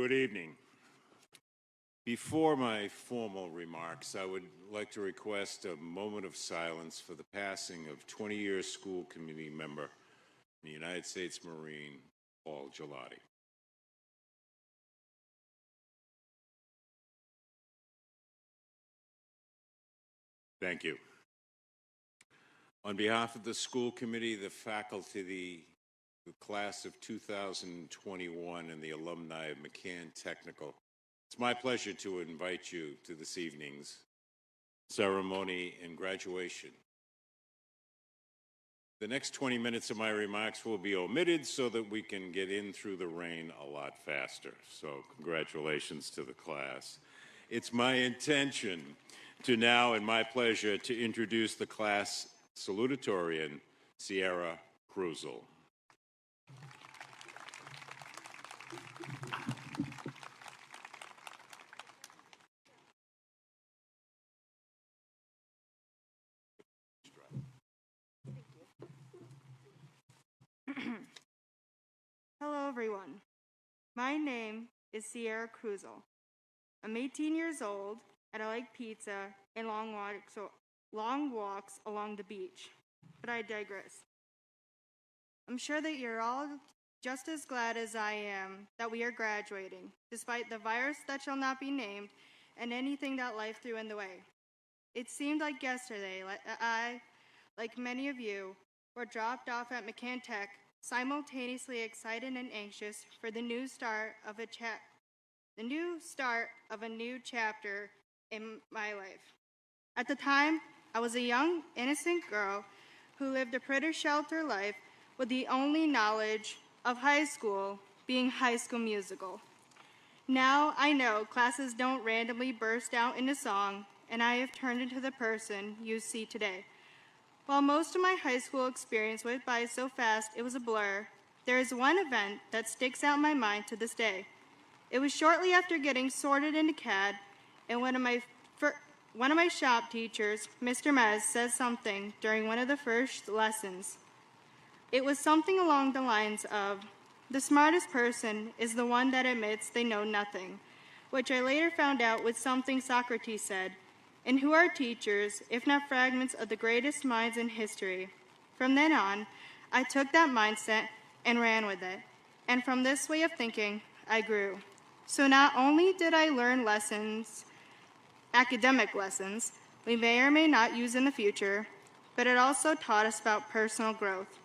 Good evening. Before my formal remarks, I would like to request a moment of silence for the passing of 20-year school committee member, the United States Marine, Paul Gelati. Thank you. On behalf of the school committee, the faculty, the class of 2021, and the alumni of McCann Technical, it's my pleasure to invite you to this evening's ceremony and graduation. The next 20 minutes of my remarks will be omitted so that we can get in through the rain a lot faster. So congratulations to the class. It's my intention to now, and my pleasure, to introduce the class salutatorian, Sierra Cruzel. Hello, everyone. My name is Sierra Cruzel. I'm 18 years old, and I like pizza and long walks along the beach. But I digress. I'm sure that you're all just as glad as I am that we are graduating, despite the virus that shall not be named and anything that life threw in the way. It seemed like yesterday I, like many of you, were dropped off at McCann Tech, simultaneously excited and anxious for the new start of a new chapter in my life. At the time, I was a young, innocent girl who lived a pretty sheltered life with the only knowledge of high school being High School Musical. Now I know classes don't randomly burst out into song, and I have turned into the person you see today. While most of my high school experience went by so fast it was a blur, there is one event that sticks out in my mind to this day. It was shortly after getting sorted into CAD, and one of my shop teachers, Mr. Mez, said something during one of the first lessons. It was something along the lines of, "The smartest person is the one that admits they know nothing," which I later found out was something Socrates said. And who are teachers, if not fragments of the greatest minds in history? From then on, I took that mindset and ran with it. And from this way of thinking, I grew. So not only did I learn lessons, academic lessons, we may or may not use in the future, but it also taught us about personal growth.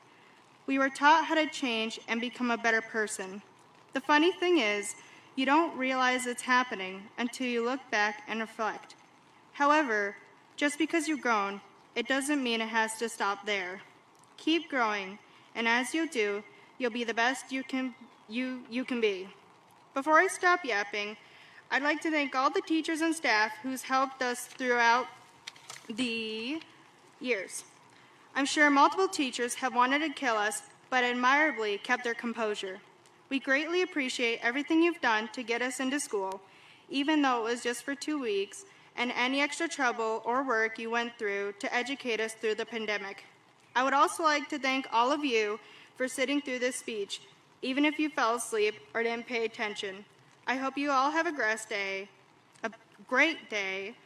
We were taught how to change and become a better person. The funny thing is, you don't realize it's happening until you look back and reflect. However, just because you've grown, it doesn't mean it has to stop there. Keep growing, and as you do, you'll be the best you can be. Before I stop yapping, I'd like to thank all the teachers and staff who's helped us throughout the years. I'm sure multiple teachers have wanted to kill us, but admirably kept their composure. We greatly appreciate everything you've done to get us into school, even though it was just for 2 weeks, and any extra trouble or work you went through to educate us through the pandemic. I would also like to thank all of you for sitting through this speech, even if you fell asleep or didn't pay attention. I hope you all have a great day,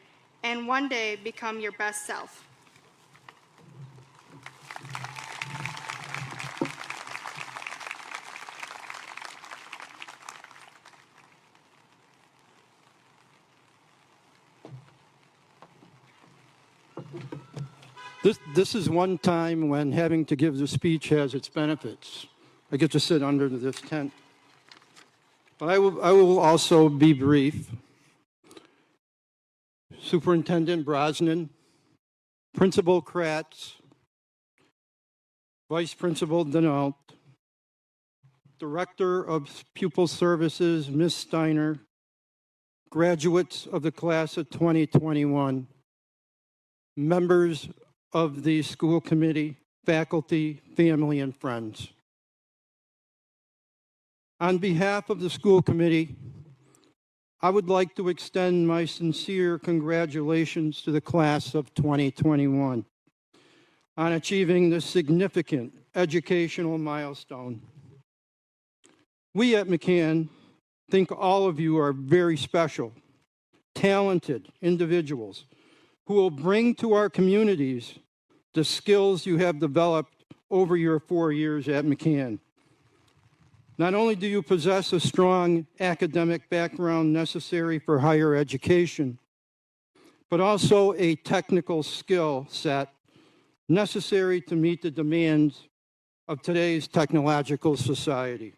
and one day become your best self. This is one time when having to give the speech has its benefits. I get to sit under this tent. But I will also be brief. Superintendent Brosnan, Principal Kratz, Vice Principal Denault, Director of Pupil Services, Ms. Steiner, graduates of the class of 2021, members of the school committee, faculty, family, and friends. On behalf of the school committee, I would like to extend my sincere congratulations to the class of 2021 on achieving this significant educational milestone. We at McCann think all of you are very special, talented individuals who will bring to our communities the skills you have developed over your 4 years at McCann. Not only do you possess a strong academic background necessary for higher education, but also a technical skill set necessary to meet the demands of today's technological society.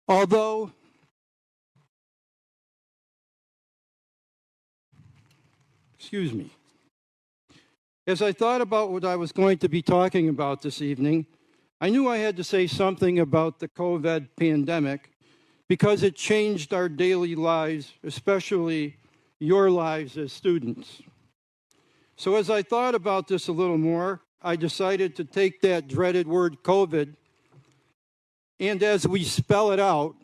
Although excuse me. As I thought about what I was going to be talking about this evening, I knew I had to say something about the COVID pandemic because it changed our daily lives, especially your lives as students. So as I thought about this a little more, I decided to take that dreaded word COVID and, as we spell it out,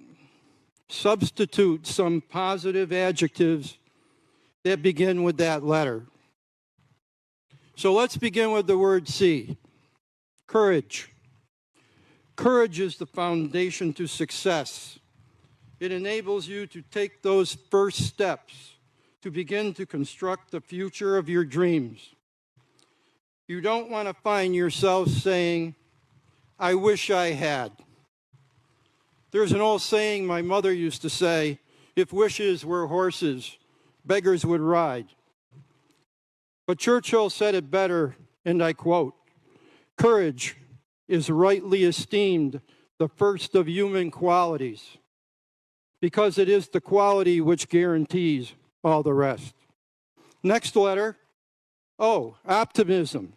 substitute some positive adjectives that begin with that letter. So let's begin with the word C, courage. Courage is the foundation to success. It enables you to take those first steps to begin to construct the future of your dreams. You don't want to find yourself saying, I wish I had. There's an old saying my mother used to say, if wishes were horses, beggars would ride. But Churchill said it better, and I quote, courage is rightly esteemed the first of human qualities, because it is the quality which guarantees all the rest. Next letter, O, optimism.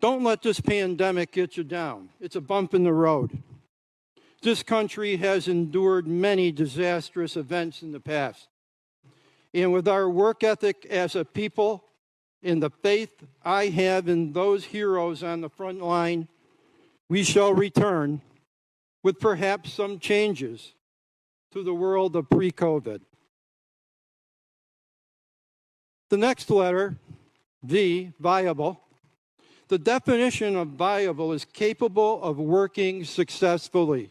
Don't let this pandemic get you down. It's a bump in the road. This country has endured many disastrous events in the past. And with our work ethic as a people and the faith I have in those heroes on the front line, we shall return with perhaps some changes to the world of pre-COVID. The next letter, V, viable. The definition of viable is capable of working successfully.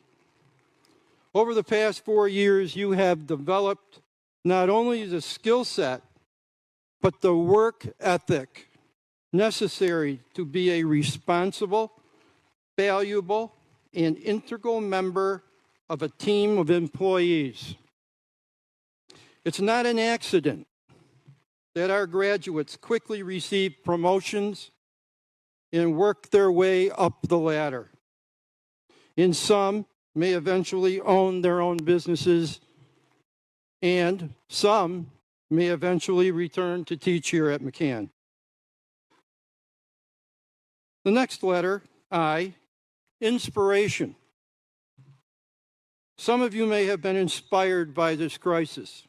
Over the past 4 years, you have developed not only the skill set, but the work ethic necessary to be a responsible, valuable, and integral member of a team of employees. It's not an accident that our graduates quickly receive promotions and work their way up the ladder. And some may eventually own their own businesses, and some may eventually return to teach here at McCann. The next letter, I, inspiration. Some of you may have been inspired by this crisis.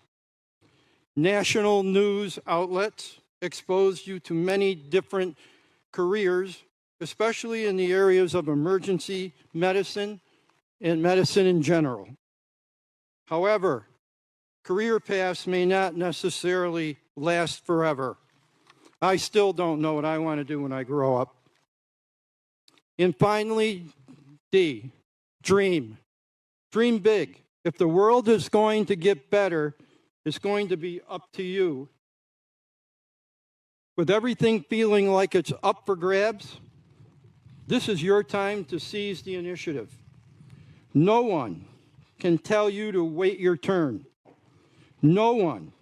National news outlets exposed you to many different careers, especially in the areas of emergency medicine and medicine in general. However, career paths may not necessarily last forever. I still don't know what I want to do when I grow up. And finally, D, dream. Dream big. If the world is going to get better, it's going to be up to you. With everything feeling like it's up for grabs, this is your time to seize the initiative. No one can tell you to wait your turn. No one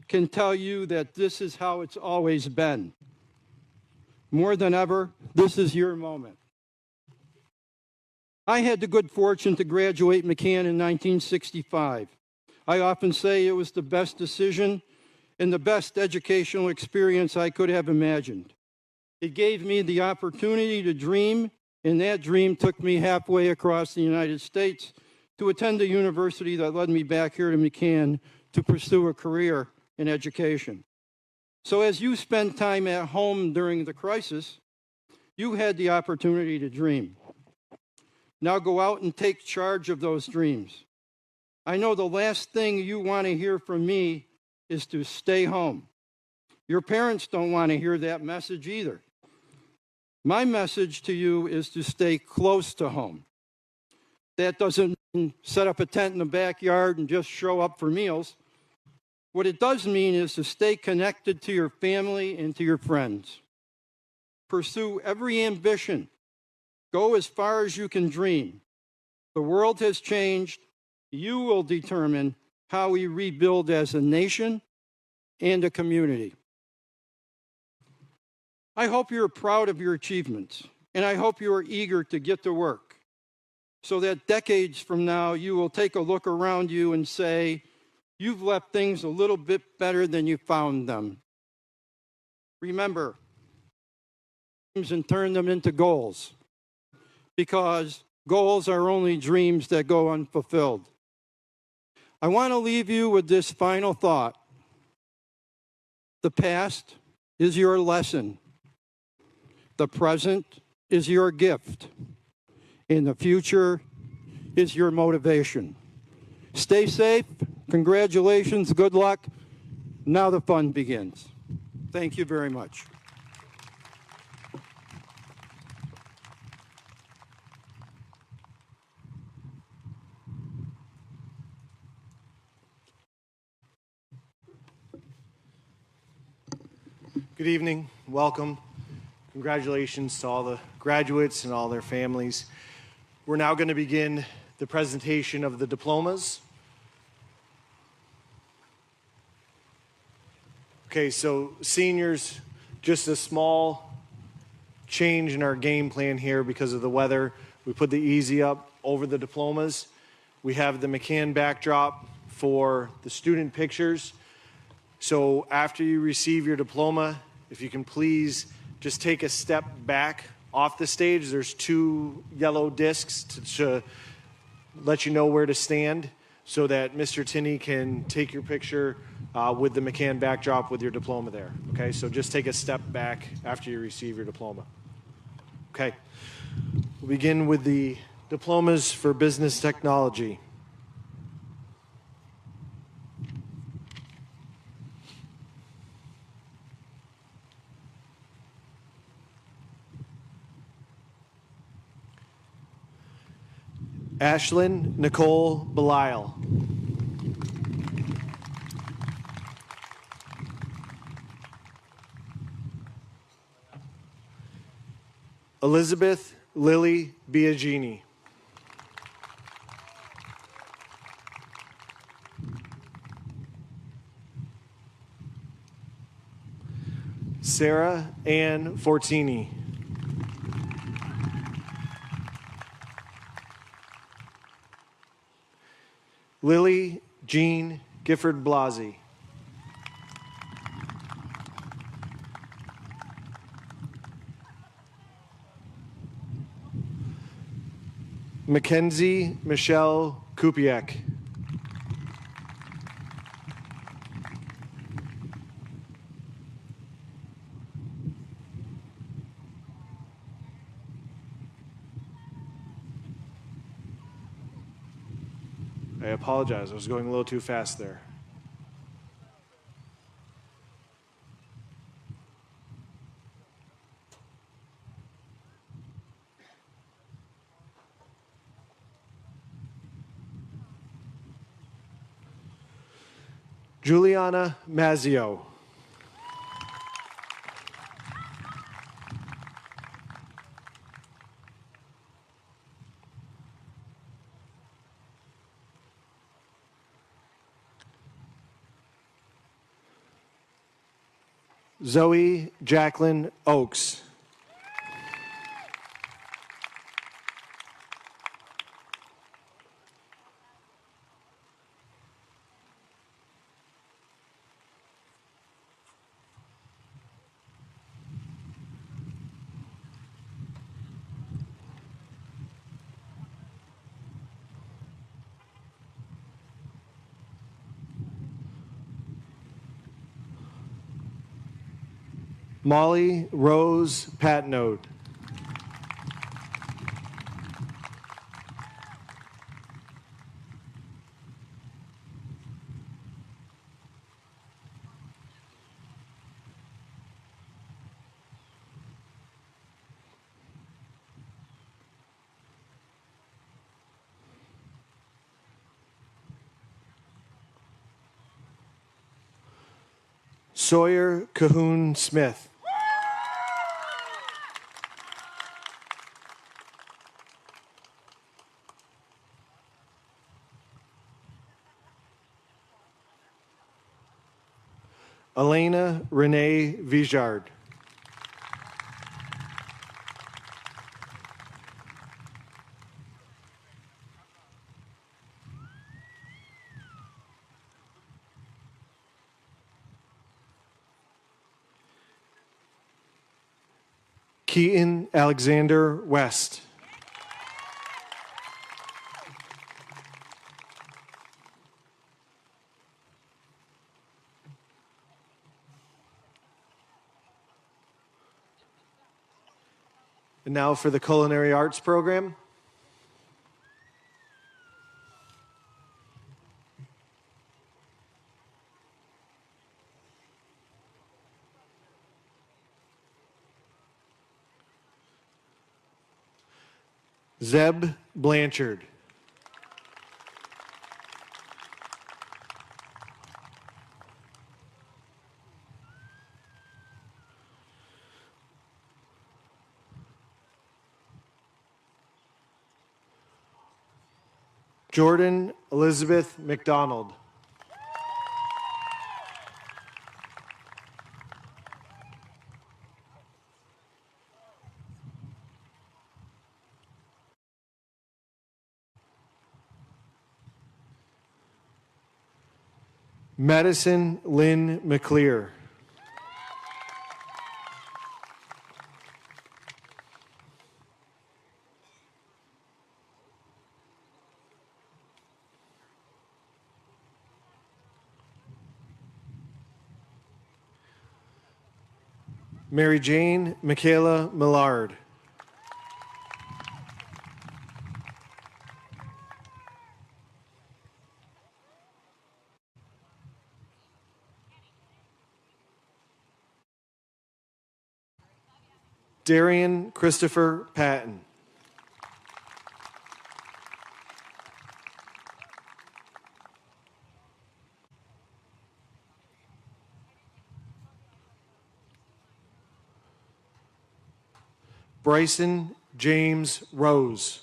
can tell you that this is how it's always been. More than ever, this is your moment. I had the good fortune to graduate McCann in 1965. I often say it was the best decision and the best educational experience I could have imagined. It gave me the opportunity to dream, and that dream took me halfway across the United States to attend a university that led me back here to McCann to pursue a career in education. So as you spend time at home during the crisis, you had the opportunity to dream. Now go out and take charge of those dreams. I know the last thing you want to hear from me is to stay home. Your parents don't want to hear that message either. My message to you is to stay close to home. That doesn't mean set up a tent in the backyard and just show up for meals. What it does mean is to stay connected to your family and to your friends. Pursue every ambition. Go as far as you can dream. The world has changed. You will determine how we rebuild as a nation and a community. I hope you're proud of your achievements, and I hope you are eager to get to work so that decades from now you will take a look around you and say, you've left things a little bit better than you found them. Remember, and turn them into goals, because goals are only dreams that go unfulfilled. I want to leave you with this final thought. The past is your lesson. The present is your gift. And the future is your motivation. Stay safe. Congratulations. Good luck. Now the fun begins. Thank you very much. Good evening. Welcome. Congratulations to all the graduates and all their families. We're now going to begin the presentation of the diplomas. Okay, so seniors, just a small change in our game plan here because of the weather. We put the easy up over the diplomas. We have the McCann backdrop for the student pictures. So after you receive your diploma, if you can please just take a step back off the stage. There's 2 yellow discs to let you know where to stand so that Mr. Tinney can take your picture with the McCann backdrop with your diploma there. Okay, so just take a step back after you receive your diploma. Okay, we'll begin with the diplomas for business technology. Ashlyn Nicole Belisle. Elizabeth Lily Biagini. Sarah Ann Fortini. Lily Jean Gifford Blasi. Mackenzie Michelle Kupiak. I apologize, I was going a little too fast there. Juliana Mazzio. Zoe Jacqueline Oakes. Molly Rose Patnode. Sawyer Cahoon Smith. Elena Renee Vijard. Keaton Alexander West. And now for the culinary arts program. Zeb Blanchard. Jordan Elizabeth McDonald. Madison Lynn McClear. Mary Jane Michaela Millard. Darian Christopher Patton. Bryson James Rose.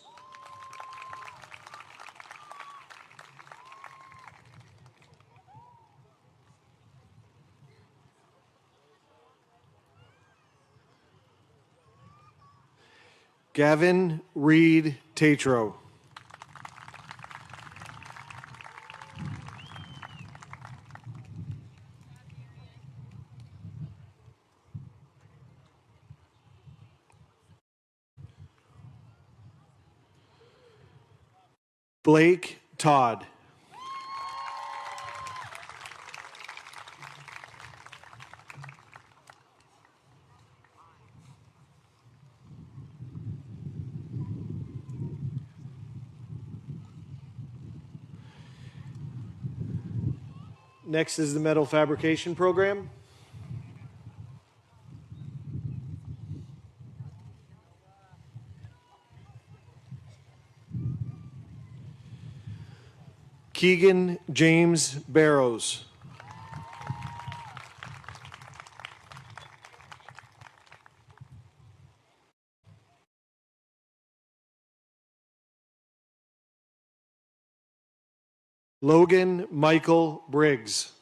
Gavin Reed Tatro. Blake Todd. Next is the metal fabrication program. Keegan James Barrows. Logan Michael Briggs.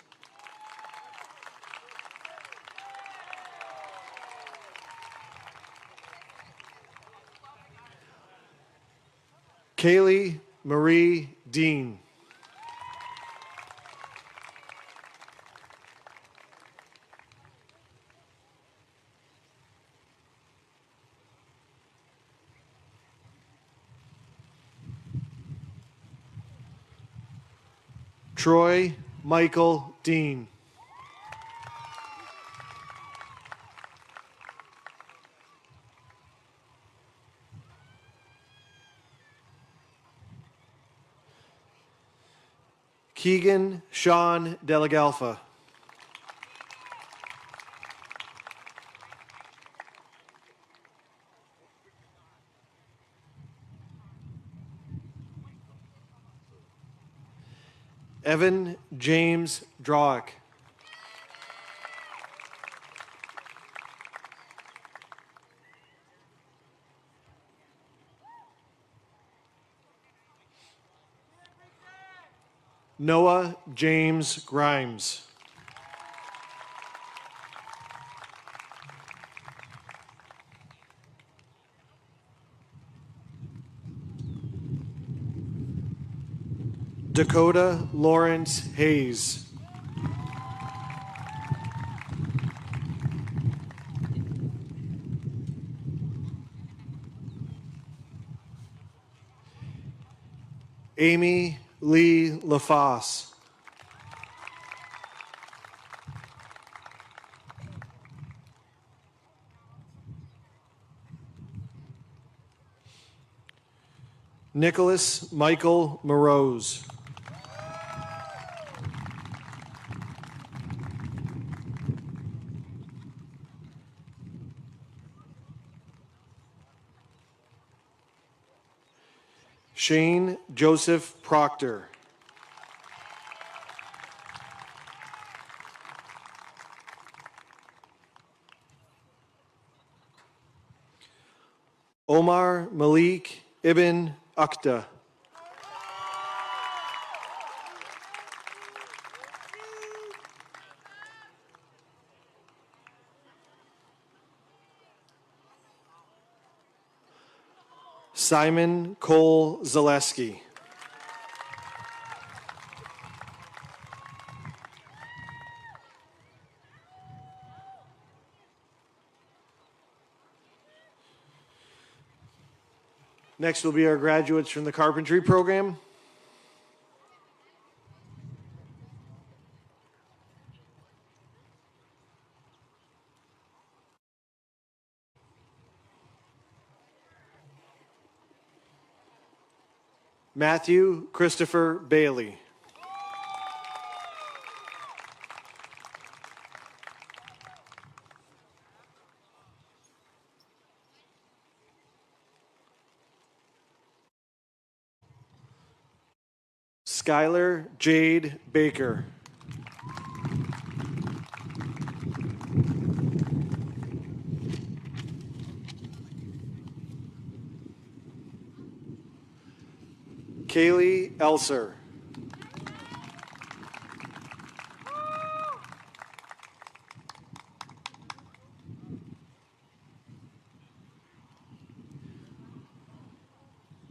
Kaylee Marie Dean. Troy Michael Dean. Keegan Sean Delagalfa. Evan James Drock. Noah James Grimes. Dakota Lawrence Hayes. Amy Lee LaFosse. Nicholas Michael Morose. Shane Joseph Proctor. Omar Malik Ibn Akhta. Simon Cole Zaleski. Next will be our graduates from the carpentry program. Matthew Christopher Bailey. Skylar Jade Baker. Kaylee Elser.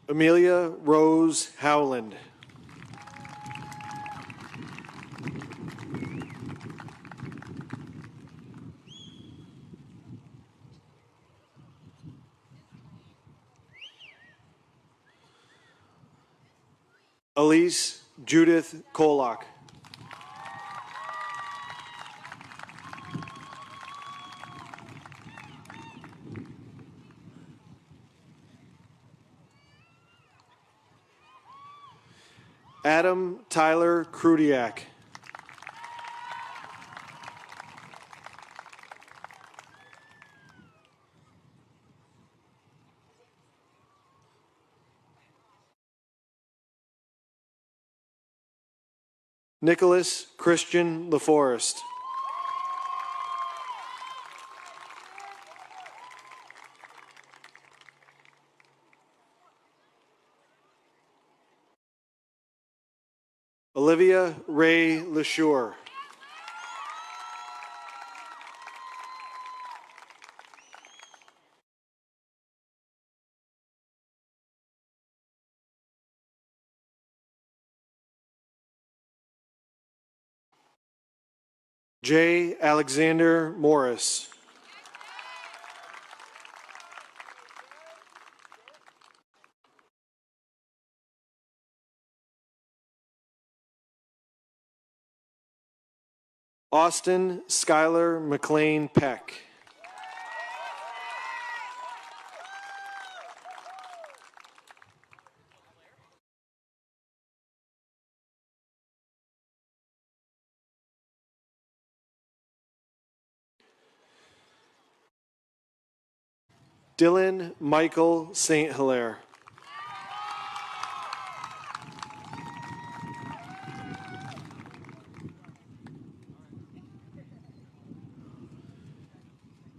Amelia Rose Howland. Elise Judith Kolak. Adam Tyler Krudiak. Nicholas Christian LaForest. Olivia Ray LaShure. J. Alexander Morris. Austin Skylar McLean Peck. Dylan Michael St. Hilaire.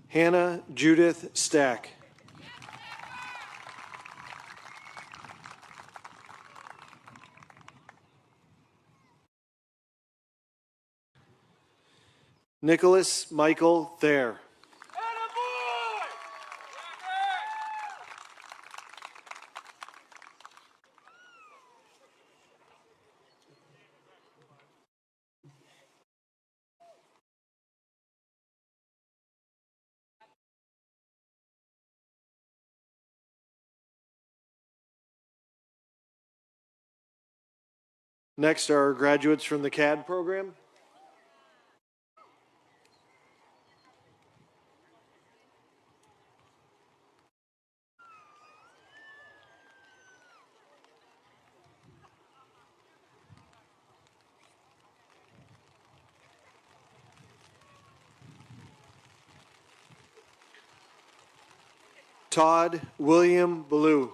Hannah Judith Stack. Nicholas Michael Thayer. Next are graduates from the CAD program. Todd William Ballou.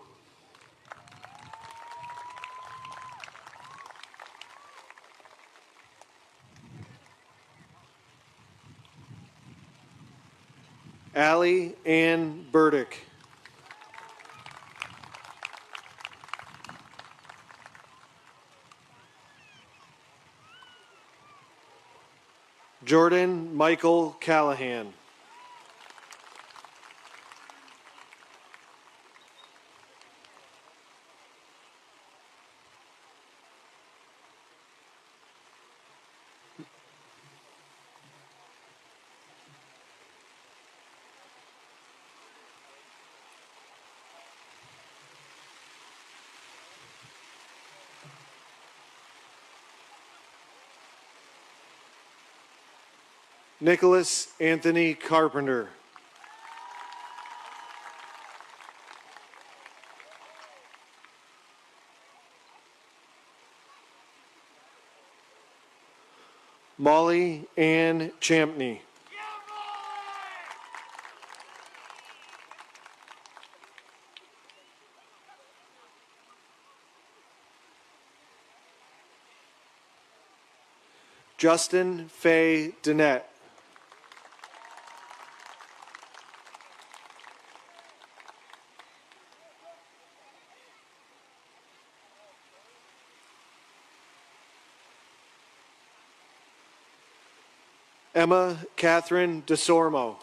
Allie Ann Burdick. Jordan Michael Callahan. Nicholas Anthony Carpenter. Molly Ann Champney. Justin Faye Dennett. Emma Catherine DeSormo.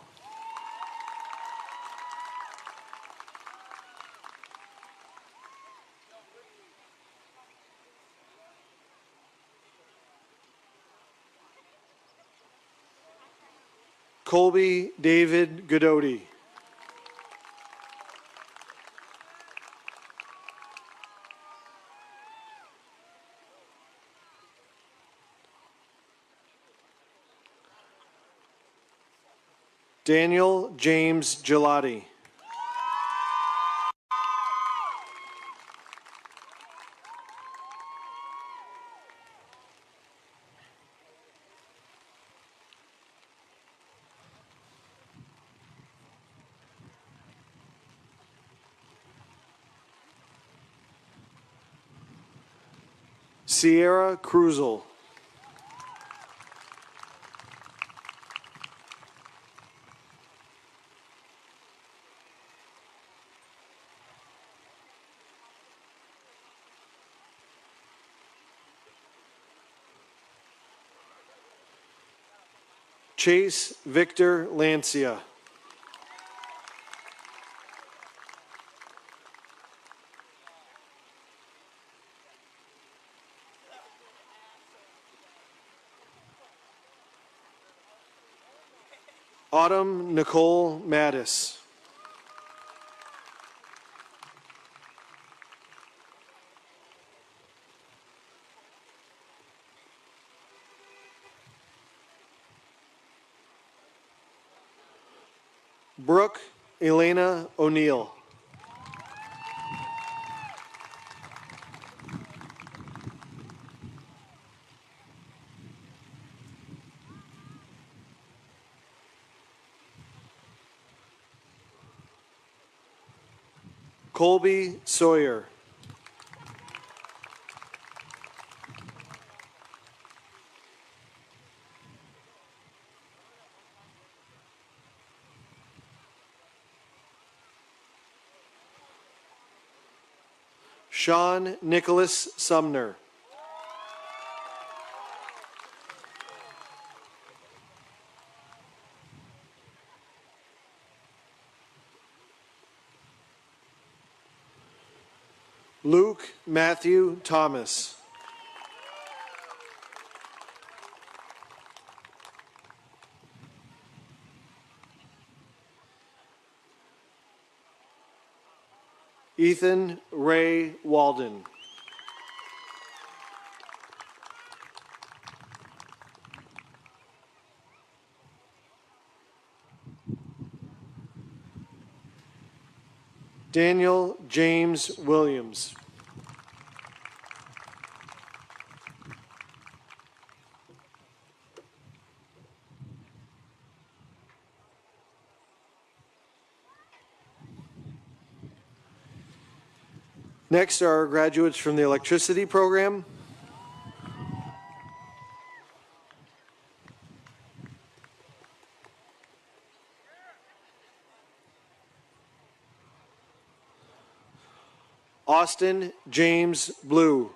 Colby David Godoti. Daniel James Gelati. Sierra Cruzel. Chase Victor Lancia. Autumn Nicole Mattis. Brooke Elena O'Neill. Colby Sawyer. Sean Nicholas Sumner. Luke Matthew Thomas. Ethan Ray Walden. Daniel James Williams. Next are our graduates from the electricity program. Austin James Blue.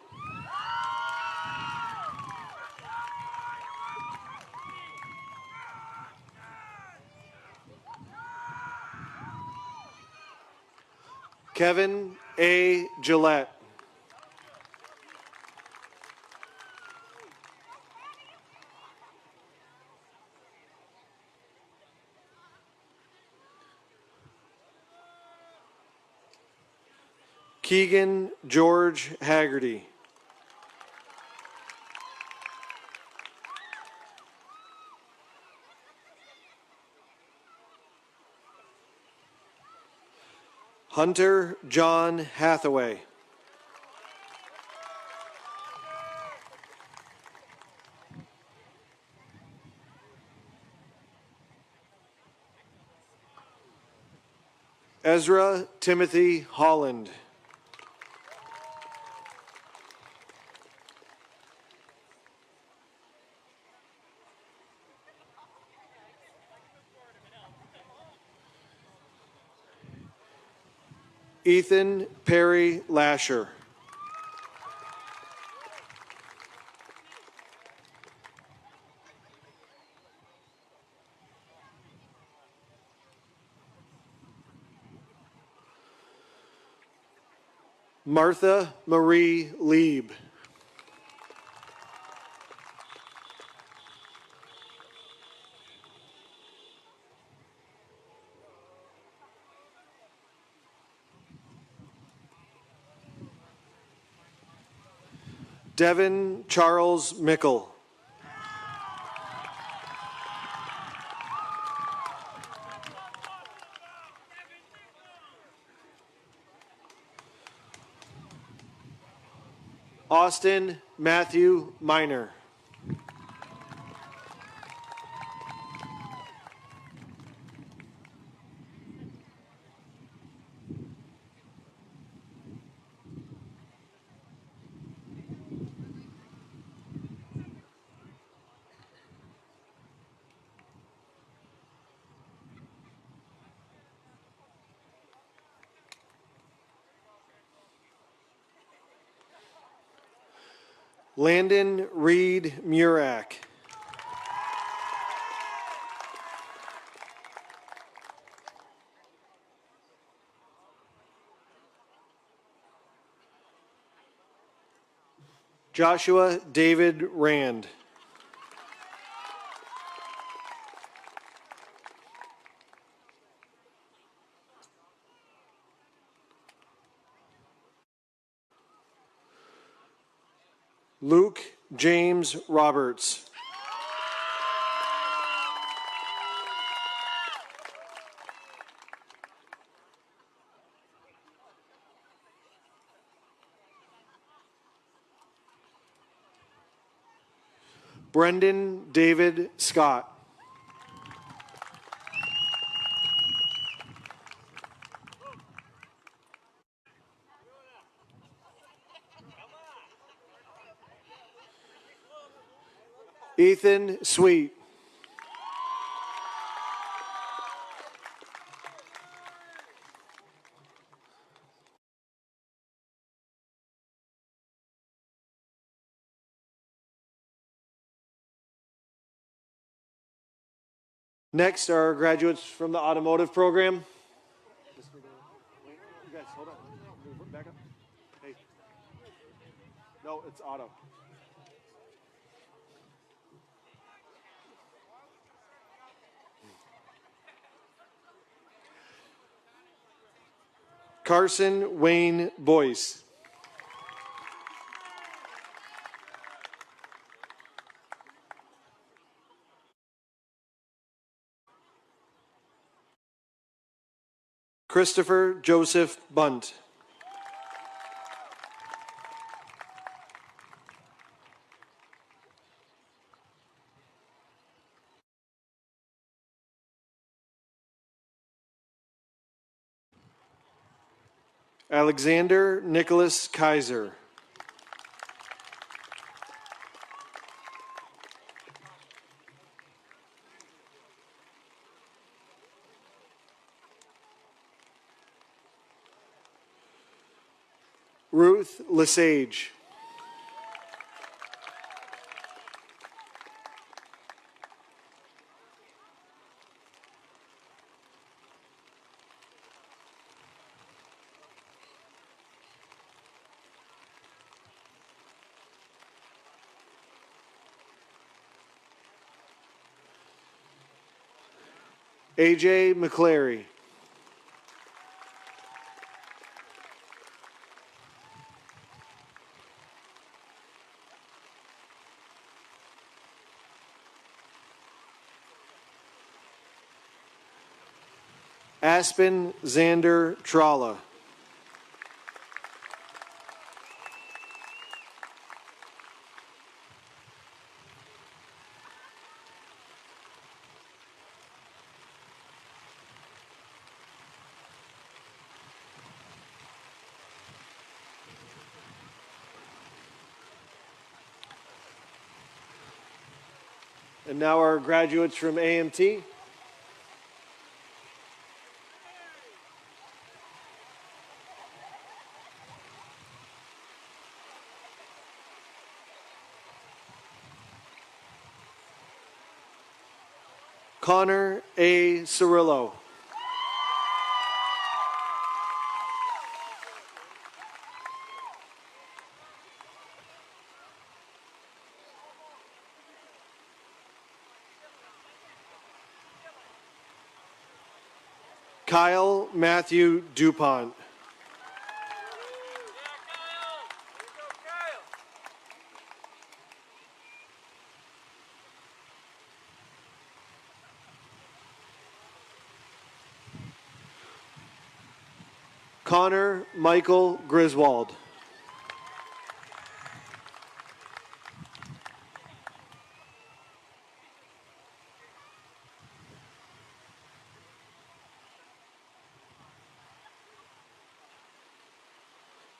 Kevin A. Gillette. Keegan George Haggerty. Hunter John Hathaway. Ezra Timothy Holland. Ethan Perry Lasher. Martha Marie Lieb. Devin Charles Mickle. Austin Matthew Miner. Landon Reed Murak. Joshua David Rand. Luke James Roberts. Brendan David Scott. Ethan Sweet. Next are our graduates from the automotive program. You guys, hold on. Back up. Hey. No, it's auto. Carson Wayne Boyce. Christopher Joseph Bunt. Alexander Nicholas Kaiser. Ruth Lesage. AJ McClary. Aspen Xander Tralla. And now our graduates from AMT. Connor A. Cirillo. Kyle Matthew DuPont. Connor Michael Griswold.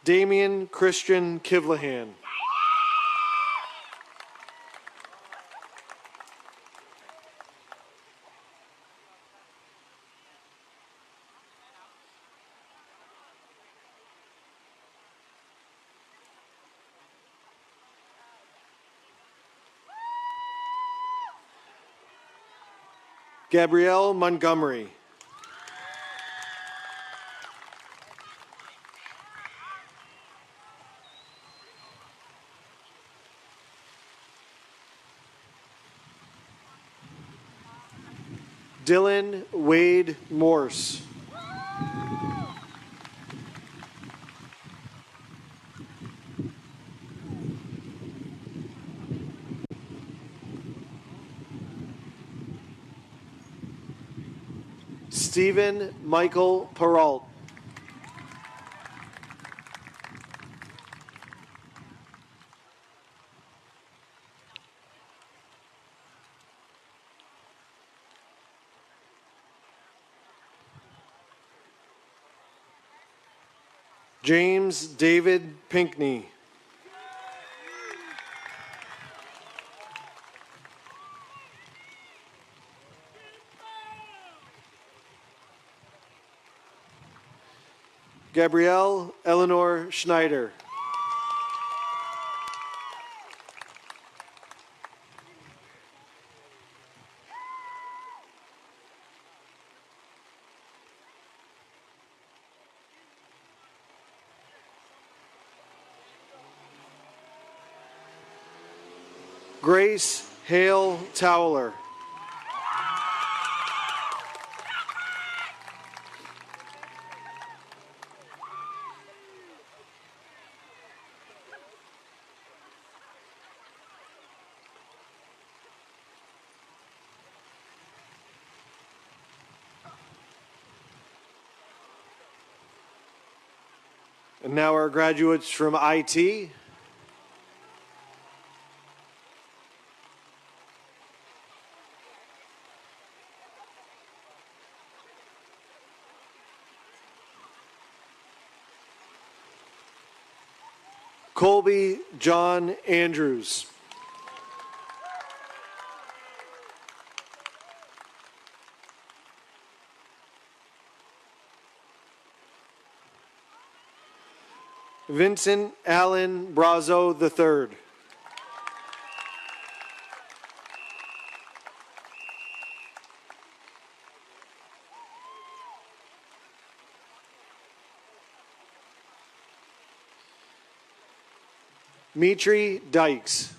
Damian Christian Kivlahan. Gabrielle Montgomery. Dylan Wade Morse. Stephen Michael Peralt. James David Pinkney. Gabrielle Eleanor Schneider. Grace Hale Towler. And now our graduates from IT. Colby John Andrews. Vincent Allen Brazo III. Mitri Dykes.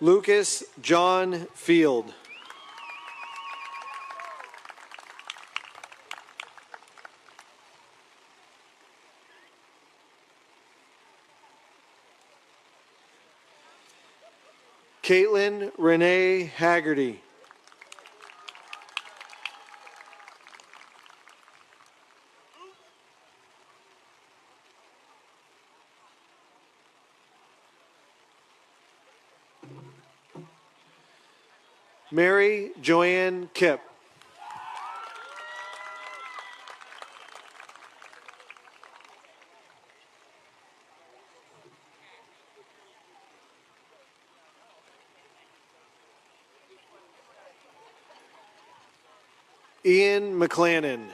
Lucas John Field. Caitlin Renee Haggerty. Mary Joanne Kipp. Ian McClannon.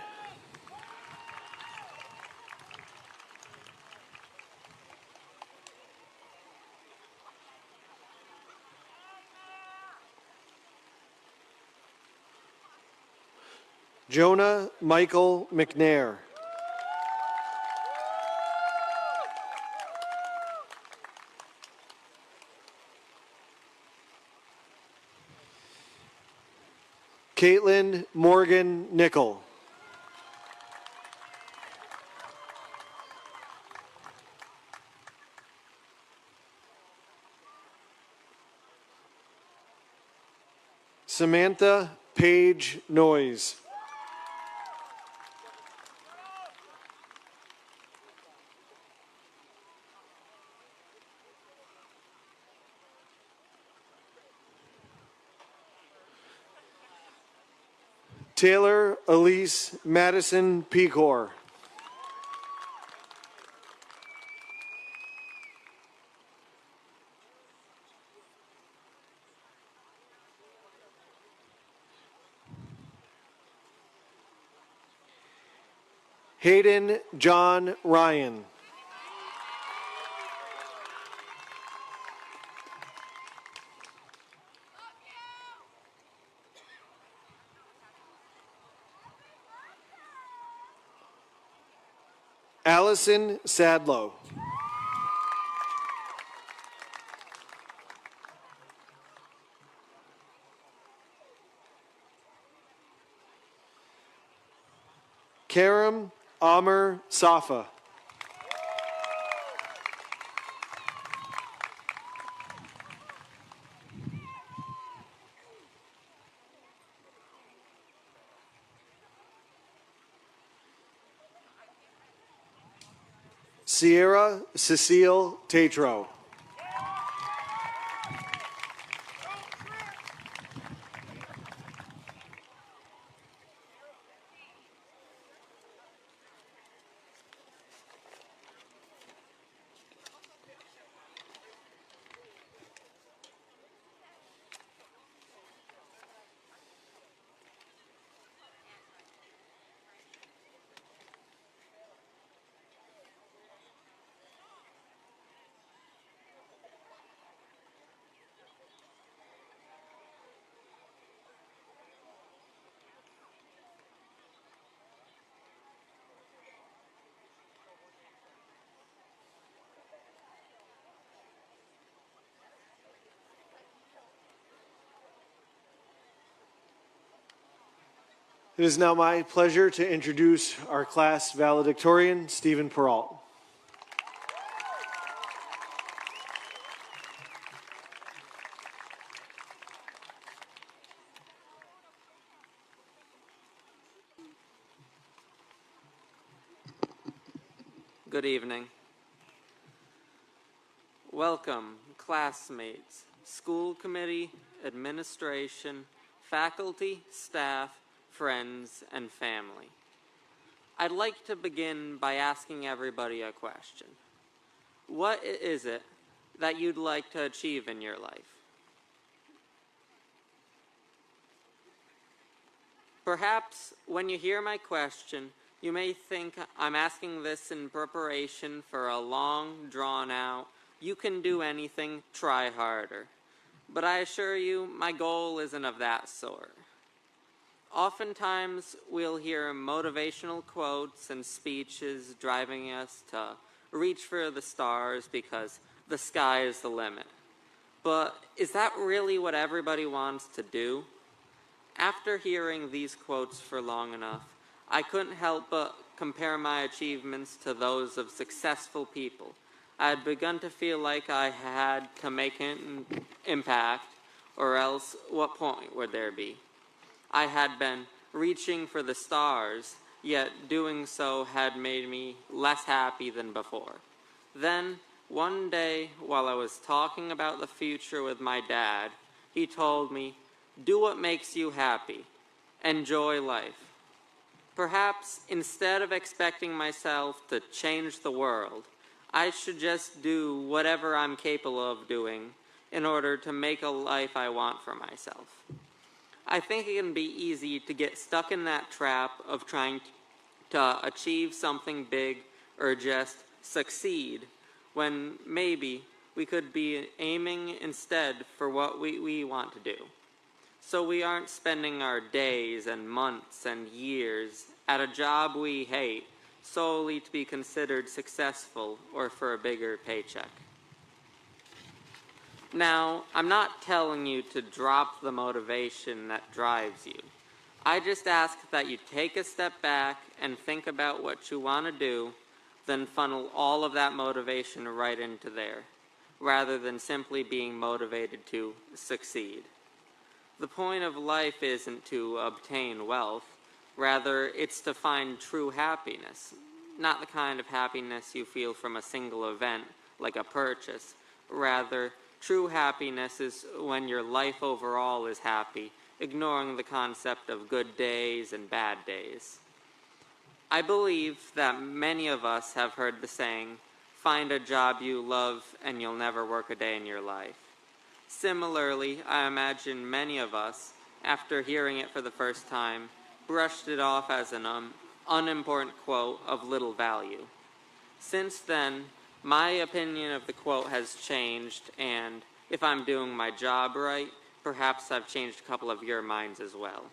Jonah Michael McNair. Caitlin Morgan Nickel. Samantha Page Noyes. Taylor Elise Madison Pecor. Hayden John Ryan. Allison Sadlow. Karam Amr Safa. Sierra Cecile Tatro. It is now my pleasure to introduce our class valedictorian, Stephen Peralt. Good evening. Welcome, classmates, school committee, administration, faculty, staff, friends, and family. I'd like to begin by asking everybody a question. What is it that you'd like to achieve in your life? Perhaps when you hear my question, you may think I'm asking this in preparation for a long, drawn-out, you can do anything, try harder. But I assure you, my goal isn't of that sort. Oftentimes, we'll hear motivational quotes and speeches driving us to reach for the stars because the sky is the limit. But is that really what everybody wants to do? After hearing these quotes for long enough, I couldn't help but compare my achievements to those of successful people. I had begun to feel like I had to make an impact, or else what point would there be? I had been reaching for the stars, yet doing so had made me less happy than before. Then, one day, while I was talking about the future with my dad, he told me, "Do what makes you happy. Enjoy life." Perhaps instead of expecting myself to change the world, I should just do whatever I'm capable of doing in order to make a life I want for myself. I think it can be easy to get stuck in that trap of trying to achieve something big or just succeed, when maybe we could be aiming instead for what we want to do. So we aren't spending our days and months and years at a job we hate solely to be considered successful or for a bigger paycheck. Now, I'm not telling you to drop the motivation that drives you. I just ask that you take a step back and think about what you want to do, then funnel all of that motivation right into there, rather than simply being motivated to succeed. The point of life isn't to obtain wealth. Rather, it's to find true happiness, not the kind of happiness you feel from a single event, like a purchase. Rather, true happiness is when your life overall is happy, ignoring the concept of good days and bad days. I believe that many of us have heard the saying, "Find a job you love and you'll never work a day in your life." Similarly, I imagine many of us, after hearing it for the first time, brushed it off as an unimportant quote of little value. Since then, my opinion of the quote has changed, and if I'm doing my job right, perhaps I've changed a couple of your minds as well.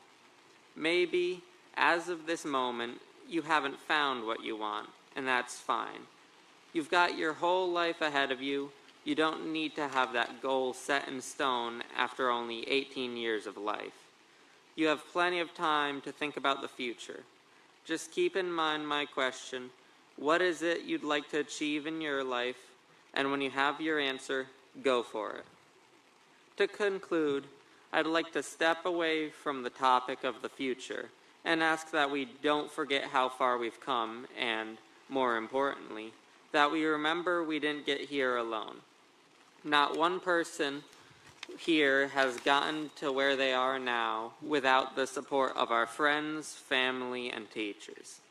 Maybe, as of this moment, you haven't found what you want, and that's fine. You've got your whole life ahead of you. You don't need to have that goal set in stone after only 18 years of life. You have plenty of time to think about the future. Just keep in mind my question, what is it you'd like to achieve in your life? And when you have your answer, go for it. To conclude, I'd like to step away from the topic of the future and ask that we don't forget how far we've come and, more importantly, that we remember we didn't get here alone. Not one person here has gotten to where they are now without the support of our friends, family, and teachers.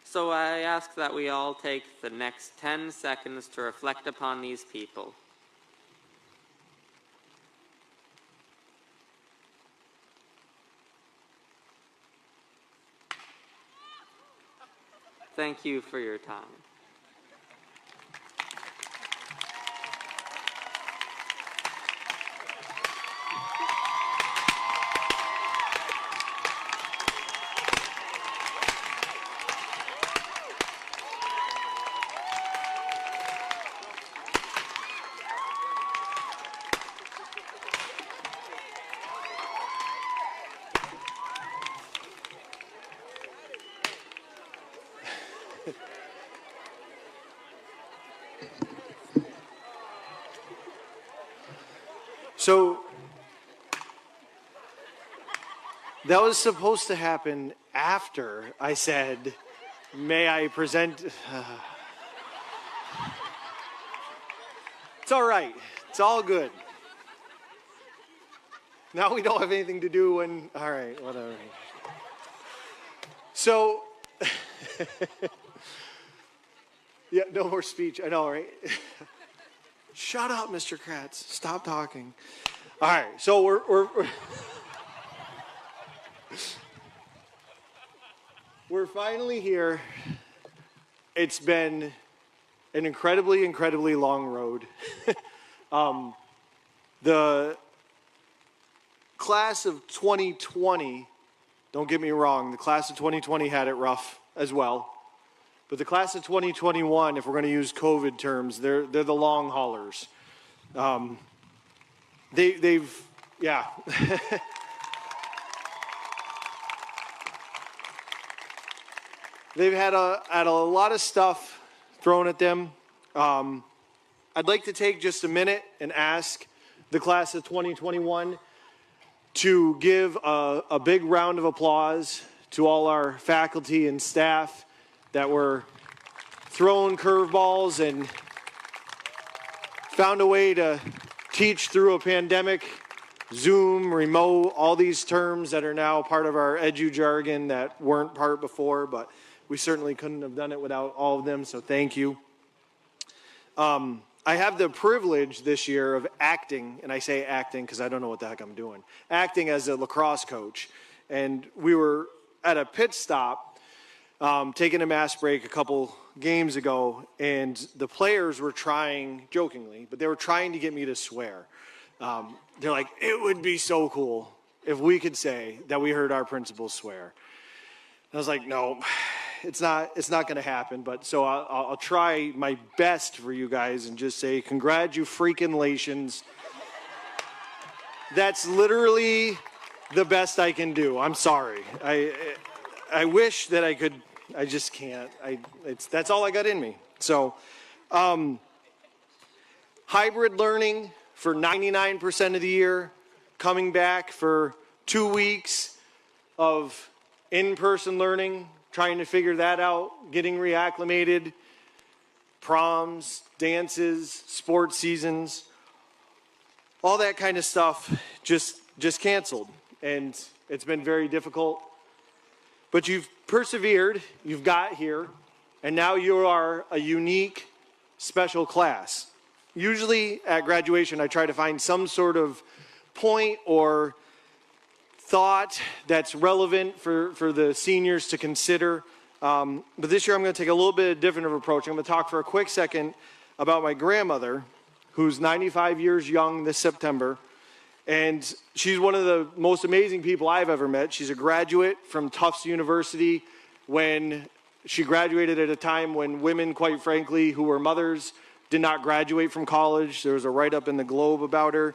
So I ask that we all take the next 10 seconds to reflect upon these people. Thank you for your time. That was supposed to happen after I said, may I present? It's all right. It's all good. Now we don't have anything to do when, all right, whatever. So, yeah, no more speech. I know, right? Shut up, Mr. Kratz. Stop talking. All right, so we're finally here. It's been an incredibly, incredibly long road. The class of 2020, don't get me wrong, the class of 2020 had it rough as well. But the class of 2021, if we're going to use COVID terms, they're the long haulers. They've yeah. They've had a lot of stuff thrown at them. I'd like to take just a minute and ask the class of 2021 to give a big round of applause to all our faculty and staff that were throwing curveballs and found a way to teach through a pandemic, Zoom, remote, all these terms that are now part of our edu jargon that weren't part before, but we certainly couldn't have done it without all of them, so thank you. I have the privilege this year of acting, and I say acting because I don't know what the heck I'm doing, acting as a lacrosse coach. And we were at a pit stop, taking a mass break a couple games ago, and the players were trying, jokingly, but they were trying to get me to swear. They're like, it would be so cool if we could say that we heard our principals swear. And I was like, no, it's not going to happen. But so I'll try my best for you guys and just say, congratulations. That's literally the best I can do. I'm sorry. I wish that I could. I just can't. That's all I got in me. So, hybrid learning for 99% of the year, coming back for 2 weeks of in-person learning, trying to figure that out, getting reacclimated, proms, dances, sports seasons, all that kind of stuff just canceled. And it's been very difficult. But you've persevered, you've got here, and now you are a unique, special class. Usually at graduation, I try to find some sort of point or thought that's relevant for the seniors to consider. But this year I'm going to take a little bit different of an approach. I'm going to talk for a quick second about my grandmother, who's 95 years young this September. And she's one of the most amazing people I've ever met. She's a graduate from Tufts University. When she graduated at a time when women, quite frankly, who were mothers, did not graduate from college. There was a write-up in the Globe about her.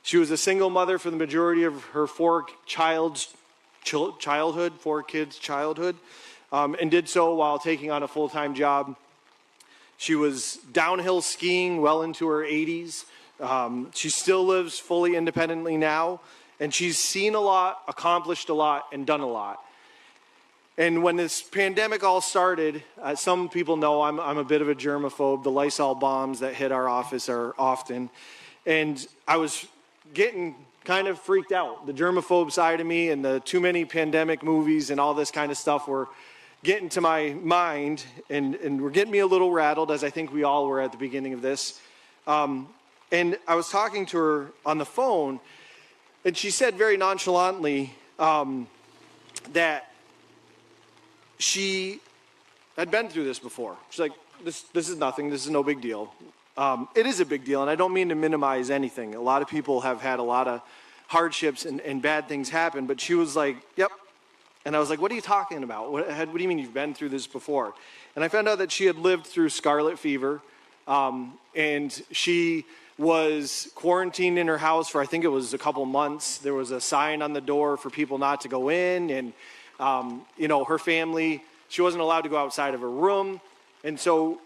She was a single mother for the majority of her four kids' childhood, and did so while taking on a full-time job. She was downhill skiing well into her 80s. She still lives fully independently now, and she's seen a lot, accomplished a lot, and done a lot. And when this pandemic all started, some people know I'm a bit of a germaphobe. The Lysol bombs that hit our office are often. And I was getting kind of freaked out. The germaphobe side of me and the too many pandemic movies and all this kind of stuff were getting to my mind and were getting me a little rattled, as I think we all were at the beginning of this. And I was talking to her on the phone, and she said very nonchalantly that she had been through this before. She's like, this is nothing. This is no big deal. It is a big deal, and I don't mean to minimize anything. A lot of people have had a lot of hardships and bad things happen, but she was like, yep. And I was like, what are you talking about? What do you mean you've been through this before? And I found out that she had lived through scarlet fever, and she was quarantined in her house for, I think it was a couple months. There was a sign on the door for people not to go in, and her family, she wasn't allowed to go outside of her room. And so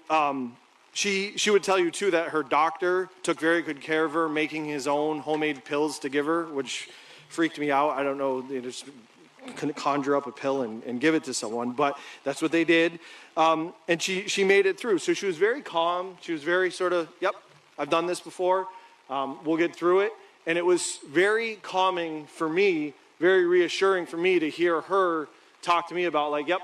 she would tell you, too, that her doctor took very good care of her, making his own homemade pills to give her, which freaked me out. I don't know, they just couldn't conjure up a pill and give it to someone, but that's what they did. And she made it through. So she was very calm. She was very sort of, yep, I've done this before. We'll get through it. And it was very calming for me, very reassuring for me to hear her talk to me about like, yep,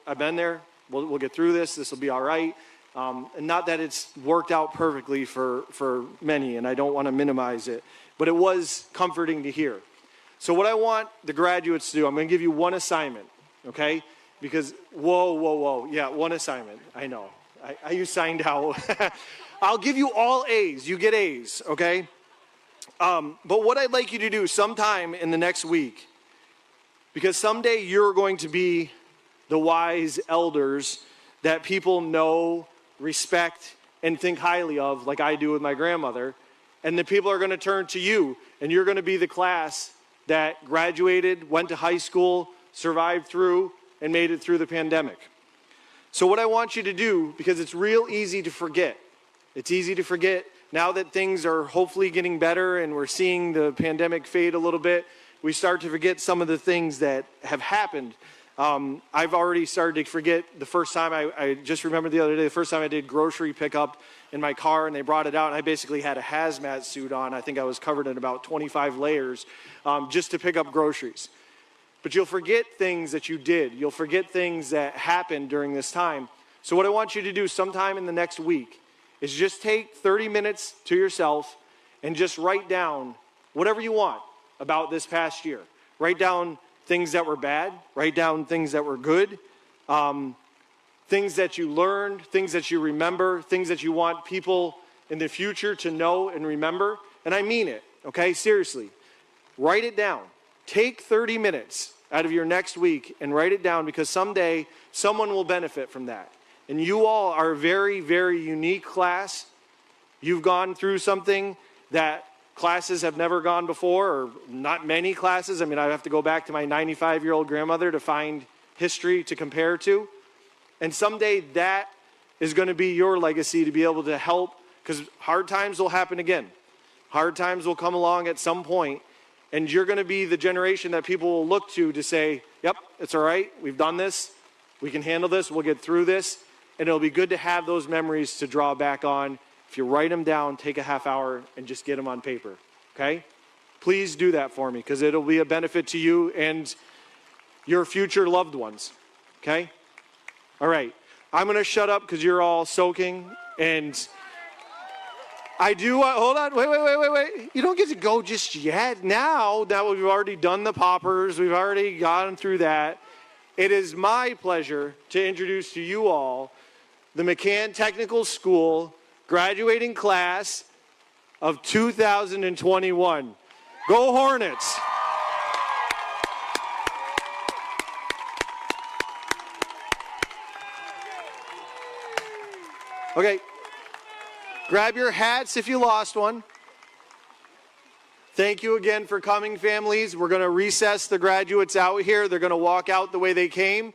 I've been there. We'll get through this. This will be all right. And not that it's worked out perfectly for many, and I don't want to minimize it, but it was comforting to hear. So what I want the graduates to do, I'm going to give you one assignment, okay? Because, whoa. Yeah, one assignment. I know. You signed out. I'll give you all A's. You get A's, okay? But what I'd like you to do sometime in the next week, because someday you're going to be the wise elders that people know, respect, and think highly of, like I do with my grandmother, and the people are going to turn to you, and you're going to be the class that graduated, went to high school, survived through, and made it through the pandemic. So what I want you to do, because it's real easy to forget, it's easy to forget now that things are hopefully getting better and we're seeing the pandemic fade a little bit, we start to forget some of the things that have happened. I've already started to forget the first time, I just remembered the other day, the first time I did grocery pickup in my car and they brought it out and I basically had a hazmat suit on. I think I was covered in about 25 layers just to pick up groceries. But you'll forget things that you did. You'll forget things that happened during this time. So what I want you to do sometime in the next week is just take 30 minutes to yourself and just write down whatever you want about this past year. Write down things that were bad, write down things that were good, things that you learned, things that you remember, things that you want people in the future to know and remember. And I mean it, okay? Seriously. Write it down. Take 30 minutes out of your next week and write it down because someday someone will benefit from that. And you all are a very, very unique class. You've gone through something that classes have never gone before, or not many classes. I mean, I have to go back to my 95-year-old grandmother to find history to compare to. And someday that is going to be your legacy to be able to help, because hard times will happen again. Hard times will come along at some point, and you're going to be the generation that people will look to say, yep, it's all right, we've done this, we can handle this, we'll get through this, and it'll be good to have those memories to draw back on. If you write them down, take a half hour and just get them on paper, okay? Please do that for me because it'll be a benefit to you and your future loved ones, okay? All right, I'm going to shut up because you're all soaking, and I do, hold on, wait. You don't get to go just yet. Now that we've already done the poppers, we've already gotten through that, it is my pleasure to introduce to you all the McCann Technical School graduating class of 2021. Go Hornets! Okay, grab your hats if you lost one. Thank you again for coming, families. We're going to recess the graduates out here. They're going to walk out the way they came.